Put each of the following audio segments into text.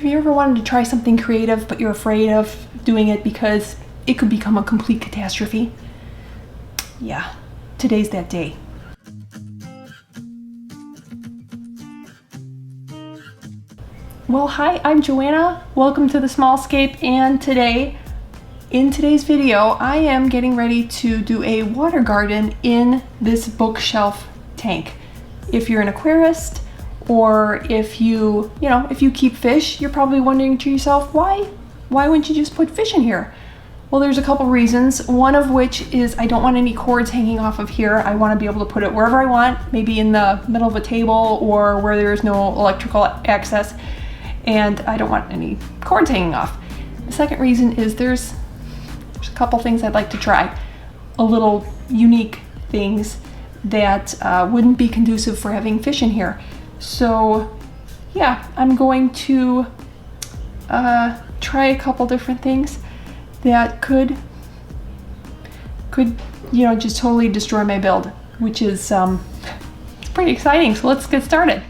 Have you ever wanted to try something creative, but you're afraid of doing it because it could become a complete catastrophe? Yeah, today's that day. Well, hi, I'm Joanna. Welcome to the Small Scape, and in today's video, I am getting ready to do a water garden in this bookshelf tank. If you're an aquarist, or if you keep fish, you're probably wondering to yourself, why wouldn't you just put fish in here? Well, there's a couple reasons. One of which is I don't want any cords hanging off of here. I want to be able to put it wherever I want, maybe in the middle of a table or where there's no electrical access, and I don't want any cords hanging off. The second reason is there's a couple things I'd like to try. A little unique things that wouldn't be conducive for having fish in here. So yeah, I'm going to try a couple different things that could just totally destroy my build, which is it's pretty exciting. So let's get started.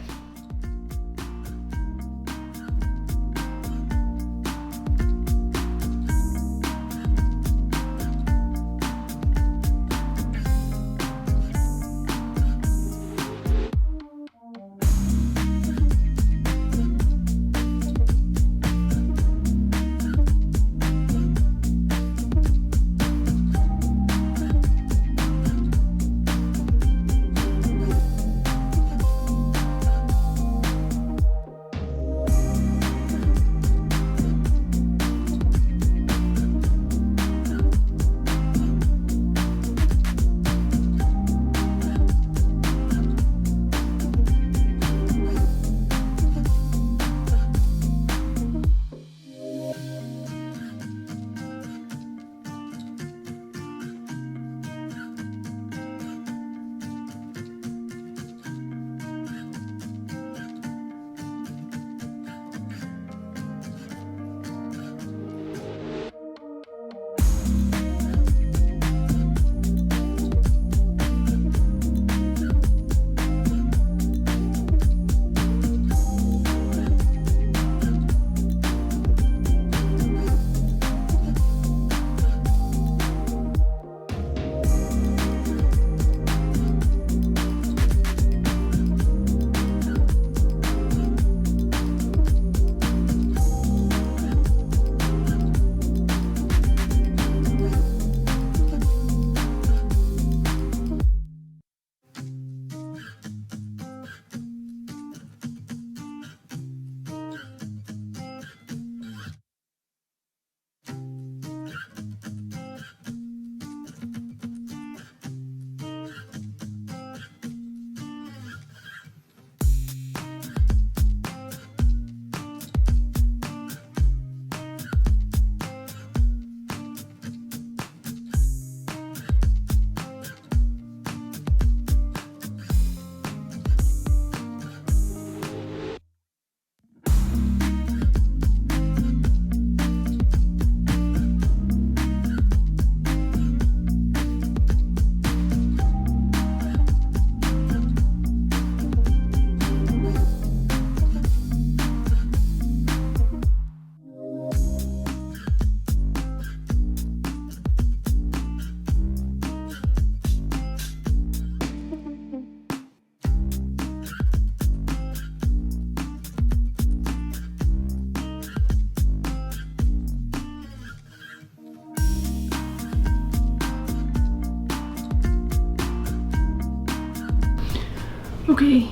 Okay,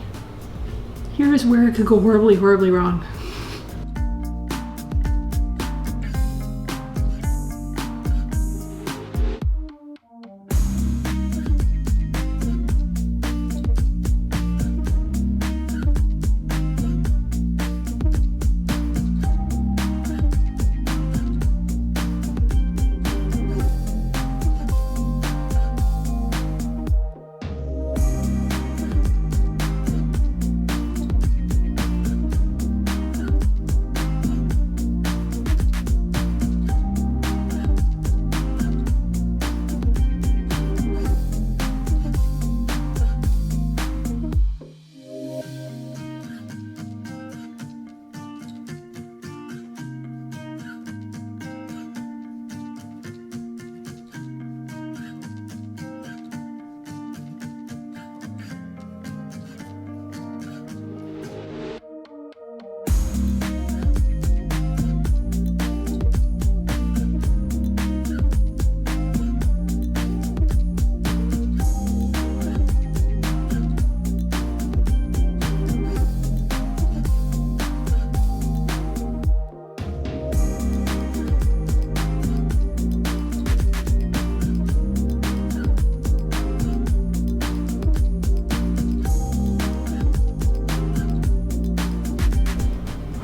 here's where it could go horribly, horribly wrong.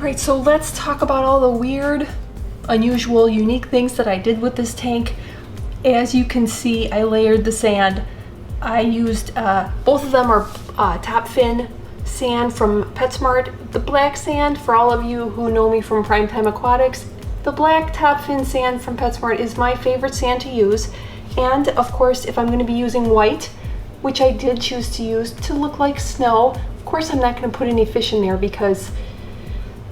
Alright, so let's talk about all the weird, unusual, unique things that I did with this tank. As you can see, I layered the sand. I used, both of them are top fin sand from PetSmart. The black sand, for all of you who know me from Primetime Aquatics, the black top fin sand from PetSmart is my favorite sand to use. And of course, if I'm going to be using white, which I did choose to use to look like snow, of course I'm not going to put any fish in there because,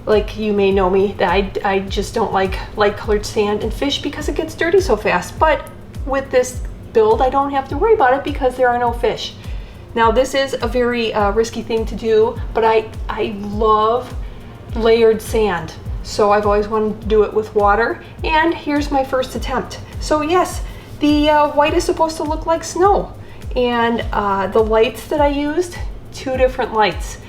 like you may know me, that I just don't like light colored sand and fish because it gets dirty so fast. But with this build, I don't have to worry about it because there are no fish. Now this is a very risky thing to do, but I love layered sand. So I've always wanted to do it with water, and here's my first attempt. So yes, the white is supposed to look like snow. And the lights that I used, 2 different lights.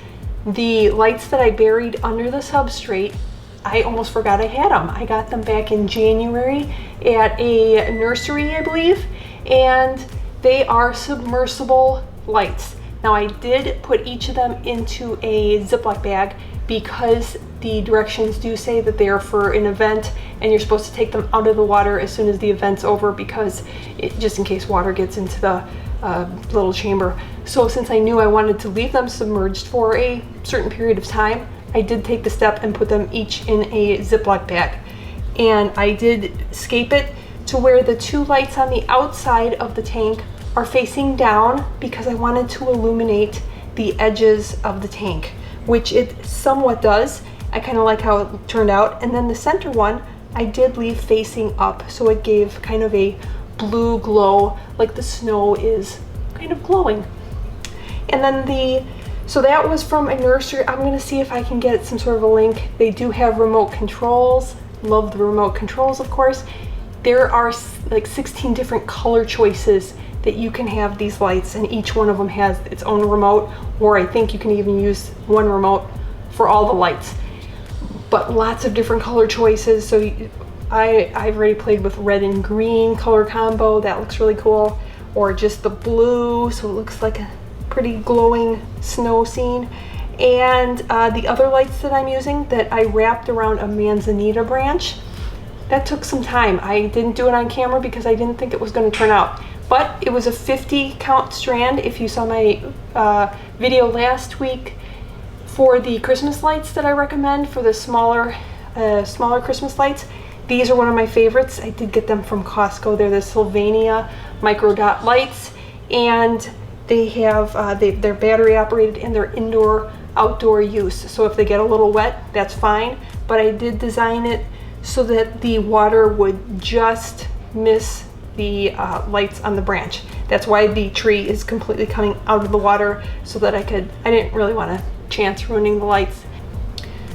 The lights that I buried under the substrate, I almost forgot I had them. I got them back in January at a nursery, I believe, and they are submersible lights. Now I did put each of them into a Ziploc bag because the directions do say that they are for an event and you're supposed to take them out of the water as soon as the event's over because just in case water gets into the little chamber. So since I knew I wanted to leave them submerged for a certain period of time, I did take the step and put them each in a Ziploc bag. And I did scape it to where the 2 lights on the outside of the tank are facing down because I wanted to illuminate the edges of the tank, which it somewhat does. I kind of like how it turned out. And then the center one I did leave facing up, so it gave kind of a blue glow, like the snow is kind of glowing. And then so that was from a nursery. I'm gonna see if I can get some sort of a link. They do have remote controls. Love the remote controls, of course. There are like 16 different color choices that you can have these lights, and each one of them has its own remote, or I think you can even use one remote for all the lights. But lots of different color choices. So I've already played with red and green color combo. That looks really cool. Or just the blue, so it looks like a pretty glowing snow scene. And the other lights that I'm using that I wrapped around a Manzanita branch, that took some time. I didn't do it on camera because I didn't think it was going to turn out. But it was a 50 count strand. If you saw my video last week for the Christmas lights that I recommend for the smaller Christmas lights, these are one of my favorites. I did get them from Costco. They're the Sylvania Micro Dot lights, and they have they're battery operated and they're outdoor use. So if they get a little wet, that's fine. But I did design it so that the water would just miss the lights on the branch. That's why the tree is completely coming out of the water, so that I didn't really want to chance ruining the lights.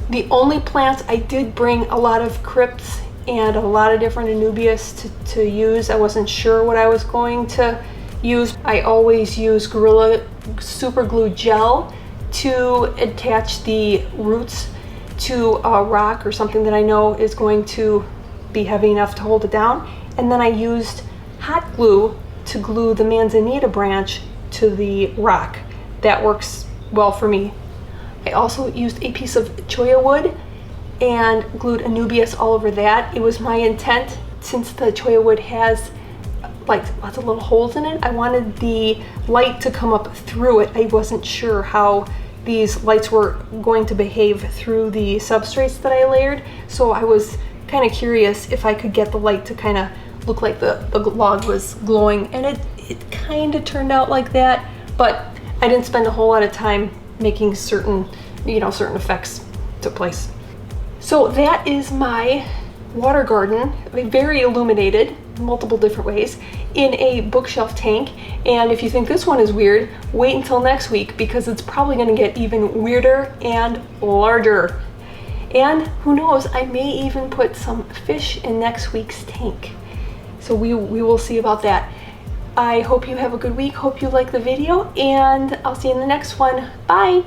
The only plants I did bring a lot of crypts and a lot of different Anubias to use. I wasn't sure what I was going to use. I always use Gorilla Super Glue Gel to attach the roots to a rock or something that I know is going to be heavy enough to hold it down. And then I used hot glue to glue the Manzanita branch to the rock. That works well for me. I also used a piece of Cholla wood and glued Anubias all over that. It was my intent, since the Cholla wood has like lots of little holes in it, I wanted the light to come up through it. I wasn't sure how these lights were going to behave through the substrates that I layered, so I was kind of curious if I could get the light to kind of look like the log was glowing, and it kind of turned out like that, but I didn't spend a whole lot of time making certain effects took place. So that is my water garden, very illuminated, multiple different ways, in a bookshelf tank. And if you think this one is weird, wait until next week because it's probably going to get even weirder and larger. And who knows, I may even put some fish in next week's tank. So we will see about that. I hope you have a good week, hope you like the video, and I'll see you in the next one. Bye!